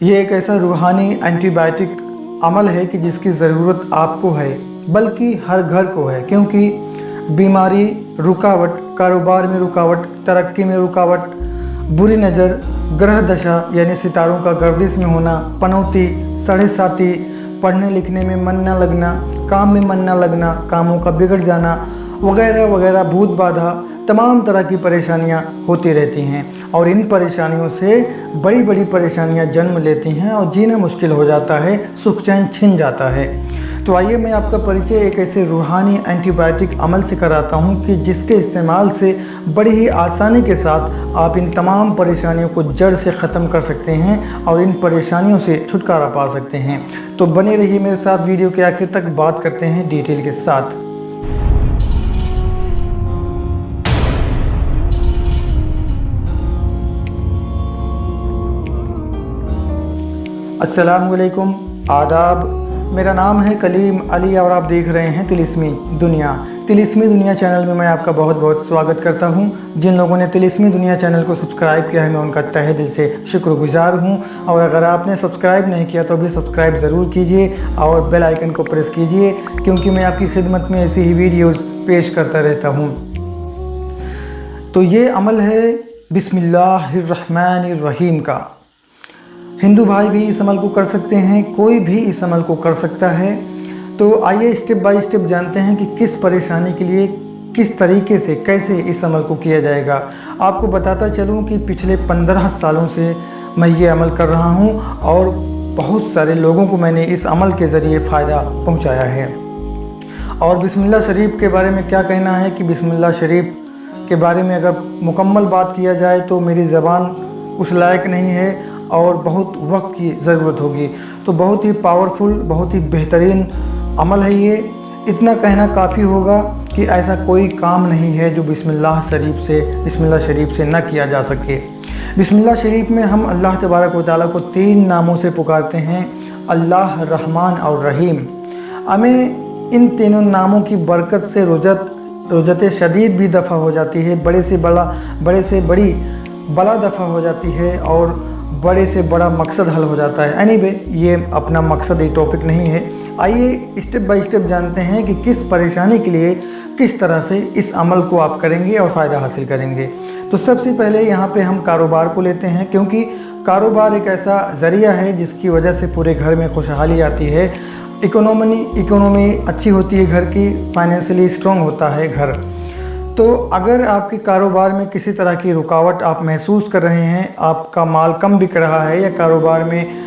ये एक ऐसा रूहानी एंटीबायोटिक अमल है कि जिसकी ज़रूरत आपको है, बल्कि हर घर को है। क्योंकि बीमारी, रुकावट, कारोबार में रुकावट, तरक्की में रुकावट, बुरी नज़र, ग्रह दशा यानी सितारों का गर्दिश में होना, पनौती, साढ़े साती, पढ़ने लिखने में मन न लगना, काम में मन न लगना, कामों का बिगड़ जाना वगैरह वगैरह, भूत बाधा, तमाम तरह की परेशानियां होती रहती हैं। और इन परेशानियों से बड़ी बड़ी परेशानियां जन्म लेती हैं और जीना मुश्किल हो जाता है, सुख चैन छिन जाता है। तो आइए मैं आपका परिचय एक ऐसे रूहानी एंटीबायोटिक अमल से कराता हूं कि जिसके इस्तेमाल से बड़ी ही आसानी के साथ आप इन तमाम परेशानियों को जड़ से ख़त्म कर सकते हैं और इन परेशानियों से छुटकारा पा सकते हैं। तो बने रहिए मेरे साथ, वीडियो के आखिर तक बात करते हैं डिटेल के साथ। अस्सलामुअलैकुम, आदाब। मेरा नाम है कलीम अली और आप देख रहे हैं तिलिस्मी दुनिया। तिलिस्मी दुनिया चैनल में मैं आपका बहुत बहुत स्वागत करता हूं। जिन लोगों ने तिलिस्मी दुनिया चैनल को सब्सक्राइब किया है, मैं उनका तहे दिल से शुक्रगुजार हूं। और अगर आपने सब्सक्राइब नहीं किया तो भी सब्सक्राइब ज़रूर कीजिए और बेल आइकन को प्रेस कीजिए, क्योंकि मैं आपकी खिदमत में ऐसी ही वीडियोज़ पेश करता रहता हूँ। तो ये अमल है बिस्मिल्लाहिर्रहमानिर्रहीम का। हिंदू भाई भी इस अमल को कर सकते हैं, कोई भी इस अमल को कर सकता है। तो आइए स्टेप बाय स्टेप जानते हैं कि किस परेशानी के लिए किस तरीके से, कैसे इस अमल को किया जाएगा। आपको बताता चलूं कि पिछले 15 सालों से मैं ये अमल कर रहा हूं और बहुत सारे लोगों को मैंने इस अमल के ज़रिए फ़ायदा पहुंचाया है। और बिस्मिल्लाह शरीफ के बारे में क्या कहना है कि बिस्मिल्लाह शरीफ के बारे में अगर मुकम्मल बात किया जाए तो मेरी ज़बान उस लायक नहीं है और बहुत वक्त की ज़रूरत होगी। तो बहुत ही पावरफुल, बहुत ही बेहतरीन अमल है ये। इतना कहना काफ़ी होगा कि ऐसा कोई काम नहीं है जो बिस्मिल्लाह शरीफ से न किया जा सके। बिस्मिल्लाह शरीफ में हम अल्लाह तबारक व तआला को 3 नामों से पुकारते हैं, अल्लाह, रहमान और रहीम। हमें इन तीनों नामों की बरकत से रुजत शदीद भी दफ़ा हो जाती है, बड़े से बड़ी बला दफ़ा हो जाती है और बड़े से बड़ा मकसद हल हो जाता है। एनीवे, ये अपना मकसद, ये टॉपिक नहीं है। आइए स्टेप बाय स्टेप जानते हैं कि किस परेशानी के लिए किस तरह से इस अमल को आप करेंगे और फ़ायदा हासिल करेंगे। तो सबसे पहले यहाँ पे हम कारोबार को लेते हैं, क्योंकि कारोबार एक ऐसा ज़रिया है जिसकी वजह से पूरे घर में खुशहाली आती है, इकोनॉमी अच्छी होती है, घर की फाइनेंशियली स्ट्रॉन्ग होता है घर। तो अगर आपके कारोबार में किसी तरह की रुकावट आप महसूस कर रहे हैं, आपका माल कम बिक रहा है या कारोबार में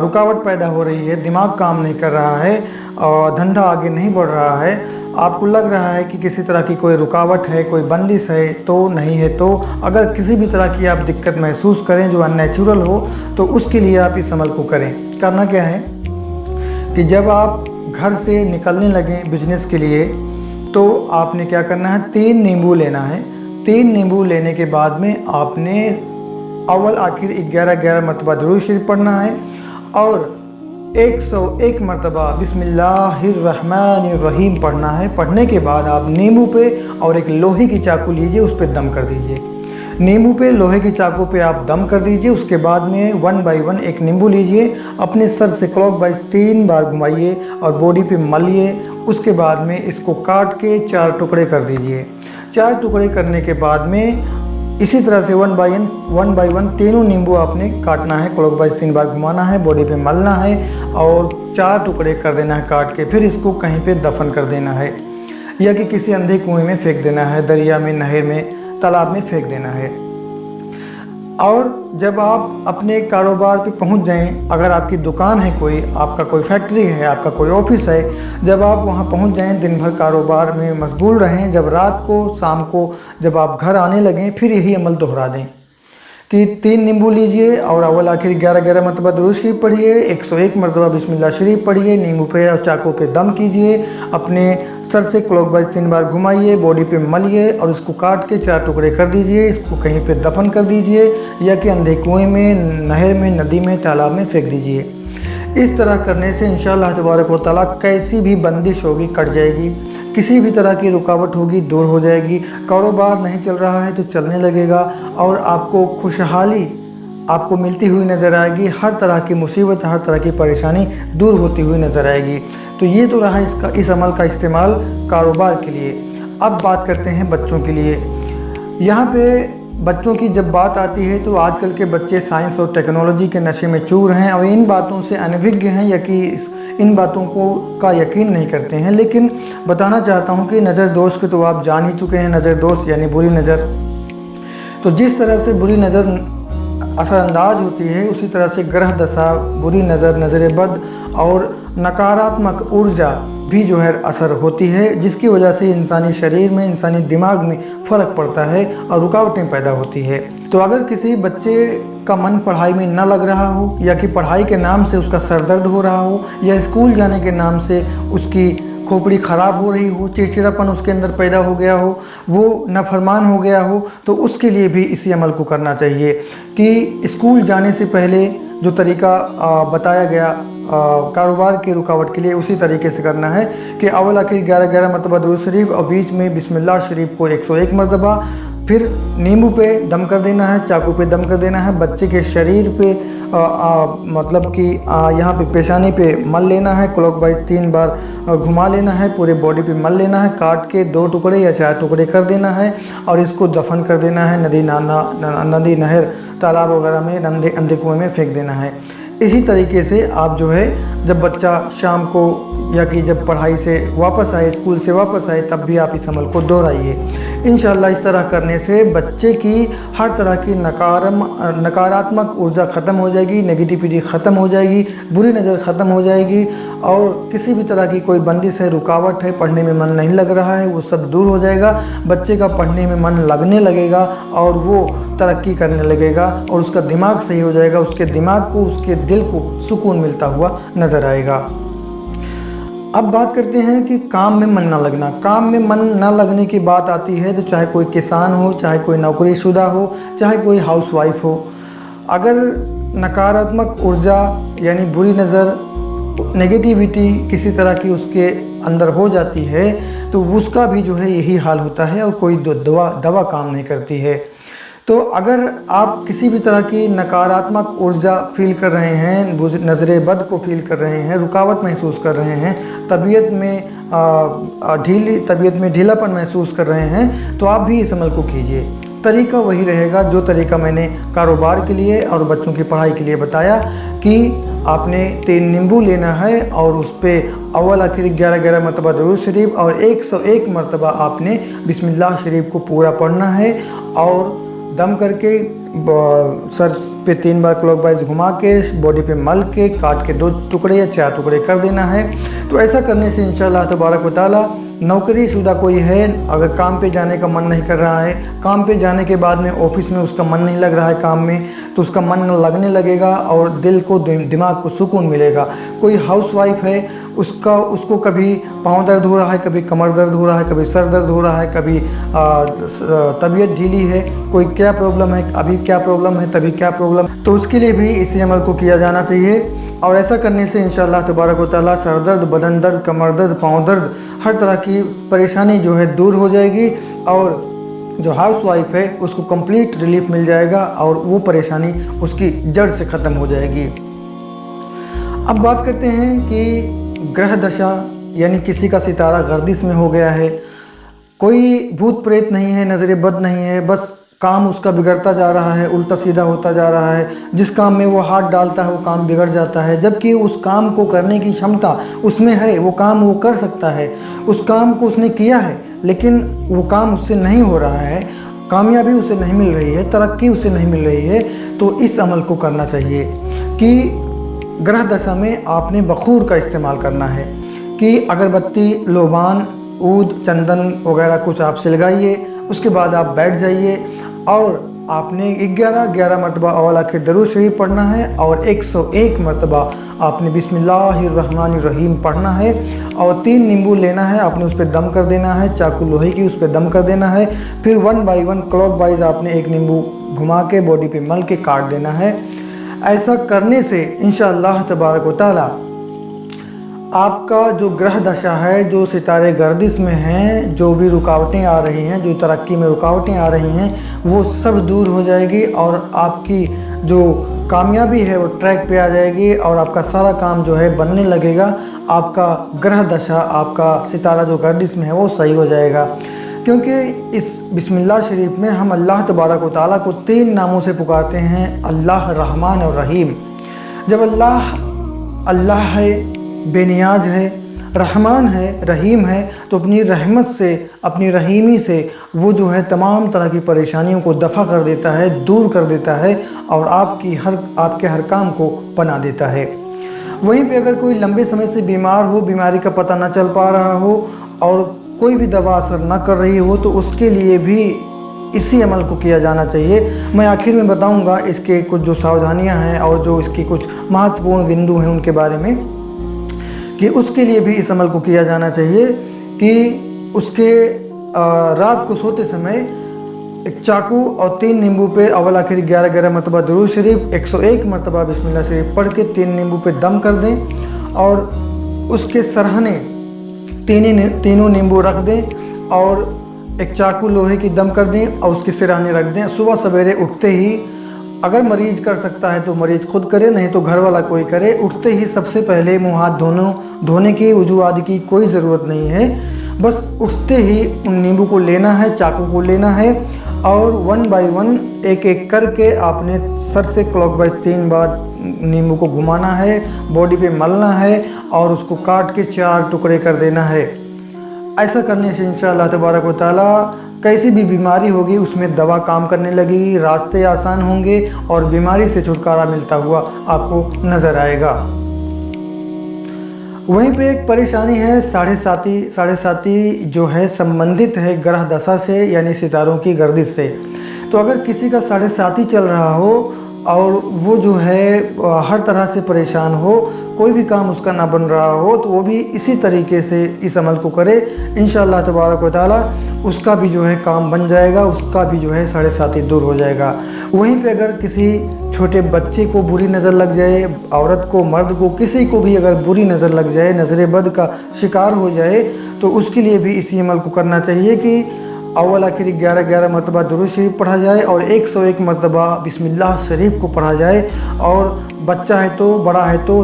रुकावट पैदा हो रही है, दिमाग काम नहीं कर रहा है और धंधा आगे नहीं बढ़ रहा है, आपको लग रहा है कि किसी तरह की कोई रुकावट है, कोई बंदिश है तो नहीं है, तो अगर किसी भी तरह की आप दिक्कत महसूस करें जो अननेचुरल हो, तो उसके लिए आप इस अमल को करें। करना क्या है कि जब आप घर से निकलने लगें बिजनेस के लिए, तो आपने क्या करना है, 3 नींबू लेना है। 3 नींबू लेने के बाद में आपने अव्वल आखिर 11 मरतबा दुरूद शरीफ पढ़ना है और 101 मरतबा बिस्मिल्लाहिर्रहमानिर्रहीम पढ़ना है। पढ़ने के बाद आप नींबू पे और एक लोहे की चाकू लीजिए, उस पर दम कर दीजिए। नींबू पे, लोहे की चाकू पे आप दम कर दीजिए। उसके बाद में 1 बाय 1 एक नींबू लीजिए, अपने सर से क्लॉकवाइज 3 बार घुमाइए और बॉडी पे मलिए। उसके बाद में इसको काट के 4 टुकड़े कर दीजिए। 4 टुकड़े करने के बाद में इसी तरह से 1 बाय 1 तीनों नींबू आपने काटना है, क्लॉकवाइज 3 बार घुमाना है, बॉडी पे मलना है और 4 टुकड़े कर देना है काट के। फिर इसको कहीं पे दफन कर देना है या कि किसी अंधे कुएं में फेंक देना है, दरिया में, नहर में, तालाब में फेंक देना है। और जब आप अपने कारोबार पे पहुंच जाएं, अगर आपकी दुकान है, कोई आपका कोई फैक्ट्री है, आपका कोई ऑफिस है, जब आप वहां पहुंच जाएं, दिन भर कारोबार में मशगूल रहें, जब रात को, शाम को जब आप घर आने लगें, फिर यही अमल दोहरा दें कि 3 नींबू लीजिए और अव्वल आखिर 11 मरतबा दुरूद शरीफ पढ़िए, 101 मरतबा बिस्मिल्लाह शरीफ पढ़िए, नींबू पे और चाकू पे दम कीजिए, अपने सर से क्लॉकवाइज 3 बार घुमाइए, बॉडी पे मलिए और इसको काट के 4 टुकड़े कर दीजिए। इसको कहीं पे दफन कर दीजिए या कि अंधे कुएं में, नहर में, नदी में, तालाब में फेंक दीजिए। इस तरह करने से इंशाअल्लाह तबारक व तआला कैसी भी बंदिश होगी कट जाएगी, किसी भी तरह की रुकावट होगी दूर हो जाएगी। कारोबार नहीं चल रहा है तो चलने लगेगा और आपको खुशहाली आपको मिलती हुई नज़र आएगी, हर तरह की मुसीबत, हर तरह की परेशानी दूर होती हुई नज़र आएगी। तो ये तो रहा इस अमल का इस्तेमाल कारोबार के लिए। अब बात करते हैं बच्चों के लिए। यहाँ पे बच्चों की जब बात आती है तो आजकल के बच्चे साइंस और टेक्नोलॉजी के नशे में चूर हैं और इन बातों से अनभिज्ञ हैं या कि इन बातों का यकीन नहीं करते हैं। लेकिन बताना चाहता हूँ कि नज़र दोष को तो आप जान ही चुके हैं। नज़र दोष यानी बुरी नज़र। तो जिस तरह से बुरी नज़र असरअंदाज होती है, उसी तरह से ग्रह दशा, बुरी नज़र, नज़र बद और नकारात्मक ऊर्जा भी जो है असर होती है, जिसकी वजह से इंसानी शरीर में, इंसानी दिमाग में फ़र्क पड़ता है और रुकावटें पैदा होती है। तो अगर किसी बच्चे का मन पढ़ाई में न लग रहा हो या कि पढ़ाई के नाम से उसका सर दर्द हो रहा हो या स्कूल जाने के नाम से उसकी खोपड़ी ख़राब हो रही हो, चिड़चिड़ापन उसके अंदर पैदा हो गया हो, वो नाफरमान हो गया हो, तो उसके लिए भी इसी अमल को करना चाहिए कि स्कूल जाने से पहले जो तरीका बताया गया कारोबार की रुकावट के लिए, उसी तरीके से करना है कि अव्वल आखिर 11-11 मरतबा दुरूद शरीफ और बीच में बिस्मिल्लाह शरीफ को 101 मरतबा, फिर नींबू पे दम कर देना है, चाकू पे दम कर देना है, बच्चे के शरीर पे मतलब कि यहाँ पे पेशानी पे मल लेना है, क्लॉकवाइज 3 बार घुमा लेना है, पूरे बॉडी पे मल लेना है, काट के 2 टुकड़े या 4 टुकड़े कर देना है और इसको दफन कर देना है नदी नहर तालाब वगैरह में, अंधे कुएँ में फेंक देना है। इसी तरीके से आप जो है जब बच्चा शाम को या कि जब पढ़ाई से वापस आए, स्कूल से वापस आए, तब भी आप इस अमल को दोहराइए। इंशाअल्लाह इस तरह करने से बच्चे की हर तरह की नकारात्मक ऊर्जा ख़त्म हो जाएगी, नेगेटिविटी ख़त्म हो जाएगी, बुरी नज़र ख़त्म हो जाएगी और किसी भी तरह की कोई बंदिश है, रुकावट है, पढ़ने में मन नहीं लग रहा है, वो सब दूर हो जाएगा। बच्चे का पढ़ने में मन लगने लगेगा और वो तरक्की करने लगेगा और उसका दिमाग सही हो जाएगा, उसके दिमाग को, उसके दिल को सुकून मिलता हुआ नज़र आएगा। अब बात करते हैं कि काम में मन ना लगना। काम में मन ना लगने की बात आती है तो चाहे कोई किसान हो, चाहे कोई नौकरीशुदा हो, चाहे कोई हाउसवाइफ हो, अगर नकारात्मक ऊर्जा यानी बुरी नज़र, नेगेटिविटी किसी तरह की उसके अंदर हो जाती है तो उसका भी जो है यही हाल होता है और कोई दवा काम नहीं करती है। तो अगर आप किसी भी तरह की नकारात्मक ऊर्जा फील कर रहे हैं, नज़रे बद को फील कर रहे हैं, रुकावट महसूस कर रहे हैं, तबीयत में ढीलापन महसूस कर रहे हैं, तो आप भी इस अमल को कीजिए। तरीका वही रहेगा जो तरीका मैंने कारोबार के लिए और बच्चों की पढ़ाई के लिए बताया कि आपने 3 नींबू लेना है और उस पर अव्वल आखिर 11-11 मरतबा दुरूद शरीफ और 101 मरतबा आपने बिस्मिल्लाह शरीफ को पूरा पढ़ना है और दम करके सर पे 3 बार क्लॉकवाइज घुमा के बॉडी पे मल के काट के 2 टुकड़े या 4 टुकड़े कर देना है। तो ऐसा करने से इंशाअल्लाह तबारक व तआला नौकरीशुदा कोई है, अगर काम पे जाने का मन नहीं कर रहा है, काम पे जाने के बाद में ऑफिस में उसका मन नहीं लग रहा है काम में, तो उसका मन लगने लगेगा और दिल को, दिमाग को सुकून मिलेगा। कोई हाउसवाइफ है, उसको कभी पाँव दर्द हो रहा है, कभी कमर दर्द हो रहा है, कभी सर दर्द हो रहा है, कभी तबीयत ढीली है, कोई क्या प्रॉब्लम है, अभी क्या प्रॉब्लम है, तभी क्या प्रॉब्लम, तो उसके लिए भी इसी अमल को किया जाना चाहिए। और ऐसा करने से इंशाअल्लाह तबारक व तआला सर दर्द, बदन दर्द, कमर दर्द, पाँव दर्द, हर तरह की परेशानी जो है दूर हो जाएगी और जो हाउसवाइफ है उसको कंप्लीट रिलीफ मिल जाएगा और वो परेशानी उसकी जड़ से ख़त्म हो जाएगी। अब बात करते हैं कि ग्रह दशा यानी किसी का सितारा गर्दिश में हो गया है, कोई भूत प्रेत नहीं है, नज़र बद नहीं है, बस काम उसका बिगड़ता जा रहा है, उल्टा सीधा होता जा रहा है, जिस काम में वो हाथ डालता है वो काम बिगड़ जाता है, जबकि उस काम को करने की क्षमता उसमें है, वो काम वो कर सकता है, उस काम को उसने किया है, लेकिन वो काम उससे नहीं हो रहा है, कामयाबी उसे नहीं मिल रही है, तरक्की उसे नहीं मिल रही है। तो इस अमल को करना चाहिए कि ग्रह दशा में आपने बखूर का इस्तेमाल करना है कि अगरबत्ती, लोबान, ऊद, चंदन वगैरह कुछ आप सिलगाइए, उसके बाद आप बैठ जाइए और आपने 11-11 मरतबा अव्वल आखिर दरूद शरीफ पढ़ना है और 101 मरतबा आपने बिस्मिल्लाहिर्रहमानिर्रहीम पढ़ना है और 3 नींबू लेना है, आपने उस पर दम कर देना है, चाकू लोहे की उस पर दम कर देना है, फिर 1 बाई 1 क्लॉकवाइज आपने 1 नींबू घुमा के बॉडी पे मल के काट देना है। ऐसा करने से इंशाअल्लाह तबारक व तआला आपका जो ग्रह दशा है, जो सितारे गर्दिश में हैं, जो भी रुकावटें आ रही हैं, जो तरक्की में रुकावटें आ रही हैं, वो सब दूर हो जाएगी और आपकी जो कामयाबी है वो ट्रैक पे आ जाएगी और आपका सारा काम जो है बनने लगेगा। आपका ग्रह दशा, आपका सितारा जो गर्दिश में है वो सही हो जाएगा। क्योंकि इस बिस्मिल्लाह शरीफ में हम अल्लाह तबारक व तआला को 3 नामों से पुकारते हैं, अल्लाह, रहमान और रहीम। जब अल्लाह है, बेनियाज है, रहमान है, रहीम है, तो अपनी रहमत से, अपनी रहीमी से वो जो है तमाम तरह की परेशानियों को दफ़ा कर देता है, दूर कर देता है और आपके हर काम को बना देता है। वहीं पे अगर कोई लंबे समय से बीमार हो, बीमारी का पता न चल पा रहा हो और कोई भी दवा असर न कर रही हो, तो उसके लिए भी इसी अमल को किया जाना चाहिए। मैं आखिर में बताऊंगा इसके कुछ जो सावधानियां हैं और जो इसकी कुछ महत्वपूर्ण बिंदु हैं उनके बारे में, कि उसके लिए भी इस अमल को किया जाना चाहिए कि उसके रात को सोते समय एक चाकू और 3 नींबू पे अव्वल आखिर 11-11 मरतबा दुरूद शरीफ, 101 मरतबा बिस्मिल्लाह शरीफ पढ़ के 3 नींबू पे दम कर दें और उसके सरहने तीनों नींबू रख दें और एक चाकू लोहे की दम कर दें और उसके सिरहाने रख दें। सुबह सवेरे उठते ही, अगर मरीज कर सकता है तो मरीज खुद करे, नहीं तो घर वाला कोई करे। उठते ही सबसे पहले मुँह हाथ धोने की, वुजू आदि की कोई ज़रूरत नहीं है। बस उठते ही उन नींबू को लेना है, चाकू को लेना है और 1 बाय 1 एक करके आपने सर से क्लॉकवाइज 3 बार नींबू को घुमाना है, बॉडी पे मलना है और उसको काट के 4 टुकड़े कर देना है। ऐसा करने से इंशाअल्लाह तबारक व तआला कैसी भी बीमारी होगी उसमें दवा काम करने लगेगी, रास्ते आसान होंगे और बीमारी से छुटकारा मिलता हुआ आपको नज़र आएगा। वहीं पे एक परेशानी है साढ़े-साती जो है संबंधित है ग्रह दशा से, यानी सितारों की गर्दिश से। तो अगर किसी का साढ़े-साती चल रहा हो और वो जो है हर तरह से परेशान हो, कोई भी काम उसका ना बन रहा हो, तो वो भी इसी तरीके से इस अमल को करे। इंशाअल्लाह तबारक व तआला उसका भी जो है काम बन जाएगा, उसका भी जो है साढ़े-साती दूर हो जाएगा। वहीं पे अगर किसी छोटे बच्चे को बुरी नज़र लग जाए, औरत को, मर्द को, किसी को भी अगर बुरी नज़र लग जाए, नज़र बद का शिकार हो जाए, तो उसके लिए भी इसी अमल को करना चाहिए कि अव्वल आखिर 11-11 मरतबा दुरूद शरीफ पढ़ा जाए और 101 मरतबा बिस्मिल्लाह शरीफ को पढ़ा जाए। और बच्चा है तो, बड़ा है तो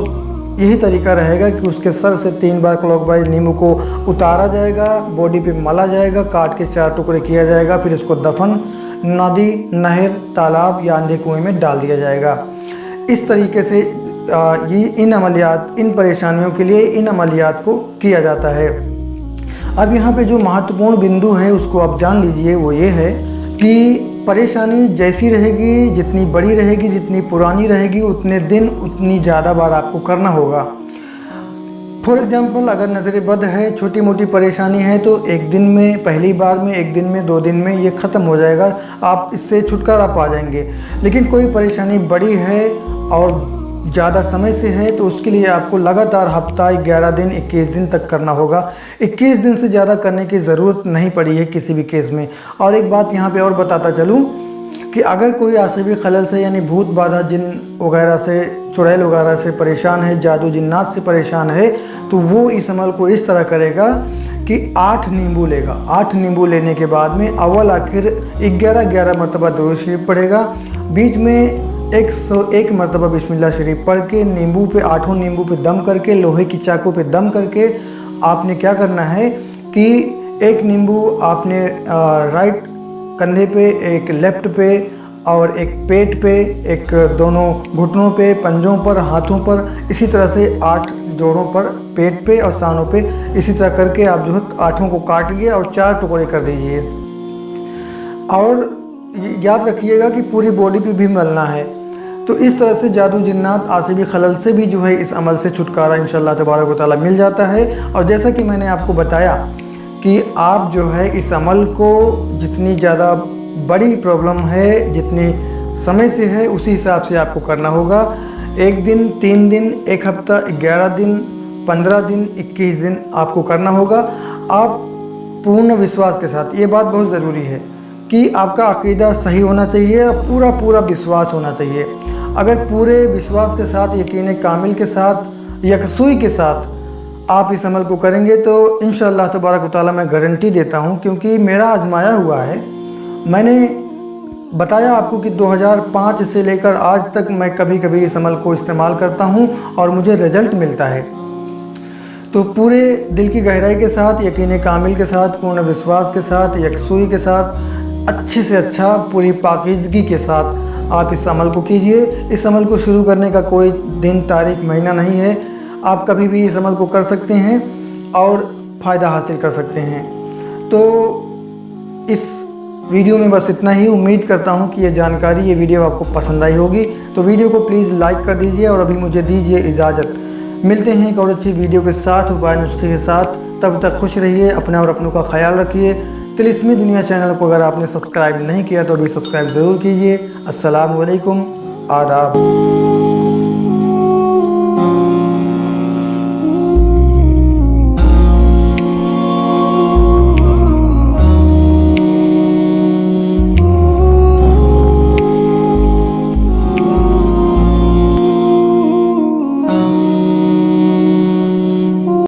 यही तरीका रहेगा कि उसके सर से 3 बार क्लॉकवाइज नींबू को उतारा जाएगा, बॉडी पे मला जाएगा, काट के 4 टुकड़े किया जाएगा, फिर इसको दफन नदी, नहर, तालाब या अंधे कुएं में डाल दिया जाएगा। इस तरीके से इन परेशानियों के लिए इन अमलियात को किया जाता है। अब यहाँ पे जो महत्वपूर्ण बिंदु है उसको आप जान लीजिए, वो ये है कि परेशानी जैसी रहेगी, जितनी बड़ी रहेगी, जितनी पुरानी रहेगी, उतने दिन उतनी ज़्यादा बार आपको करना होगा। फॉर एग्ज़ाम्पल, अगर नज़र बद है, छोटी मोटी परेशानी है, तो एक दिन में, पहली बार में, एक दिन में, 2 दिन में ये ख़त्म हो जाएगा, आप इससे छुटकारा पा जाएंगे। लेकिन कोई परेशानी बड़ी है और ज़्यादा समय से है, तो उसके लिए आपको लगातार हफ्ता, 11 दिन, 21 दिन तक करना होगा। 21 दिन से ज़्यादा करने की ज़रूरत नहीं पड़ी है किसी भी केस में। और एक बात यहाँ पे और बताता चलूँ कि अगर कोई आसिबी खलल से, यानी भूत बाधा, जिन वगैरह से, चुड़ैल वगैरह से परेशान है, जादू जिन्नात से परेशान है, तो वो इस अमल को इस तरह करेगा कि 8 नींबू लेगा। 8 नींबू लेने के बाद में अव्वल आखिर 11-11 मरतबा दुरूद शरीफ पढ़ेगा, बीच में 101 मरतबा बिस्मिल्लाह शरीफ पढ़ के नींबू पे, 8 नींबू पे दम करके, लोहे की चाकू पे दम करके आपने क्या करना है कि एक नींबू आपने राइट कंधे पे, एक लेफ्ट पे और एक पेट पे, एक दोनों घुटनों पे, पंजों पर, हाथों पर, इसी तरह से 8 जोड़ों पर, पेट पे और सानों पे, इसी तरह करके आप जो है 8 को काटिए और 4 टुकड़े कर दीजिए। और याद रखिएगा कि पूरी बॉडी पे भी मलना है। तो इस तरह से जादू जिन्नात, आसिबी खलल से भी जो है इस अमल से छुटकारा इंशाअल्लाह तबारक व तआला मिल जाता है। और जैसा कि मैंने आपको बताया कि आप जो है इस अमल को, जितनी ज़्यादा बड़ी प्रॉब्लम है, जितनी समय से है, उसी हिसाब से आपको करना होगा। 1 दिन, 3 दिन, 1 हफ्ता, 11 दिन, 15 दिन, 21 दिन आपको करना होगा। आप पूर्ण विश्वास के साथ, ये बात बहुत ज़रूरी है कि आपका अकीदा सही होना चाहिए, पूरा विश्वास होना चाहिए। अगर पूरे विश्वास के साथ, यकीन कामिल के साथ, यकसुई के साथ आप इस अमल को करेंगे तो इंशाअल्लाह तबारक व तआला मैं गारंटी देता हूँ, क्योंकि मेरा आजमाया हुआ है। मैंने बताया आपको कि 2005 से लेकर आज तक मैं कभी कभी इस अमल को इस्तेमाल करता हूँ और मुझे रिज़ल्ट मिलता है। तो पूरे दिल की गहराई के साथ, यकीन कामिल के साथ, पूर्ण विश्वास के साथ, यकसुई के साथ, अच्छे से अच्छा पूरी पाकीज़गी के साथ आप इस अमल को कीजिए। इस अमल को शुरू करने का कोई दिन, तारीख, महीना नहीं है। आप कभी भी इस अमल को कर सकते हैं और फ़ायदा हासिल कर सकते हैं। तो इस वीडियो में बस इतना ही। उम्मीद करता हूँ कि ये जानकारी, ये वीडियो आपको पसंद आई होगी। तो वीडियो को प्लीज़ लाइक कर दीजिए और अभी मुझे दीजिए इजाज़त। मिलते हैं एक और अच्छी वीडियो के साथ, उपाय नुस्खे के साथ। तब तक खुश रहिए, अपने और अपनों का ख्याल रखिए। तिलिस्मी दुनिया चैनल को अगर आपने सब्सक्राइब नहीं किया तो अभी सब्सक्राइब ज़रूर कीजिए। अस्सलामु अलैकुम, आदाब।